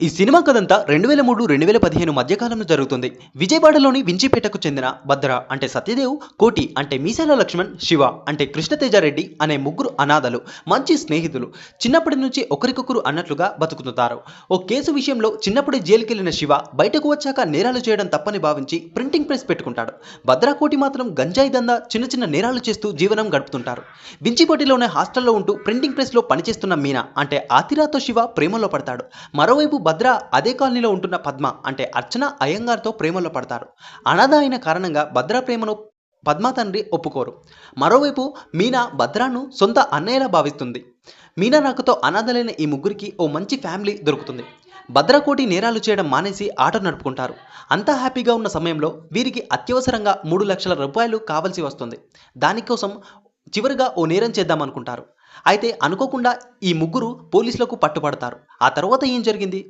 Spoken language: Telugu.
ఈ సినిమా కథంతా 2003-2015 మధ్యకాలంలో జరుగుతుంది. విజయవాడలోని వించిపేటకు చెందిన భద్ర అంటే సత్యదేవ్, కోటి అంటే మీసాల లక్ష్మణ్, శివ అంటే కృష్ణతేజారెడ్డి అనే ముగ్గురు అనాథలు. మంచి స్నేహితులు. చిన్నప్పటి నుంచి ఒకరికొకరు అన్నట్లుగా బతుకుతుంటారు. ఓ కేసు విషయంలో చిన్నప్పుడే జైలుకెళ్లిన శివ బయటకు వచ్చాక నేరాలు చేయడం తప్పని భావించి ప్రింటింగ్ ప్రెస్ పెట్టుకుంటాడు. భద్ర, కోటి మాత్రం గంజాయి దందా, చిన్న చిన్న నేరాలు చేస్తూ జీవనం గడుపుతుంటారు. వించిపేటలోనే హాస్టల్లో ఉంటూ ప్రింటింగ్ ప్రెస్లో పనిచేస్తున్న మీనా అంటే ఆతిరాతో శివ ప్రేమలో పడతాడు. మరోవైపు భద్ర అదే కాలనీలో ఉంటున్న పద్మ అంటే అర్చన అయ్యంగార్తో ప్రేమలో పడతారు. అనాథ అయిన కారణంగా భద్ర ప్రేమను పద్మ తండ్రి ఒప్పుకోరు. మరోవైపు మీనా భద్రాను సొంత అన్నయ్యలా భావిస్తుంది. మీనా రాకతో అనాథలైన ఈ ముగ్గురికి ఓ మంచి ఫ్యామిలీ దొరుకుతుంది. భద్ర, కోటి నేరాలు చేయడం మానేసి ఆటో నడుపుకుంటారు. అంతా హ్యాపీగా ఉన్న సమయంలో వీరికి అత్యవసరంగా 3 లక్షల రూపాయలు కావాల్సి వస్తుంది. దానికోసం చివరిగా ఓ నేరం చేద్దామనుకుంటారు. అయితే అనుకోకుండా ఈ ముగ్గురు పోలీసులకు పట్టుబడతారు. ఆ తర్వాత ఏం జరిగింది?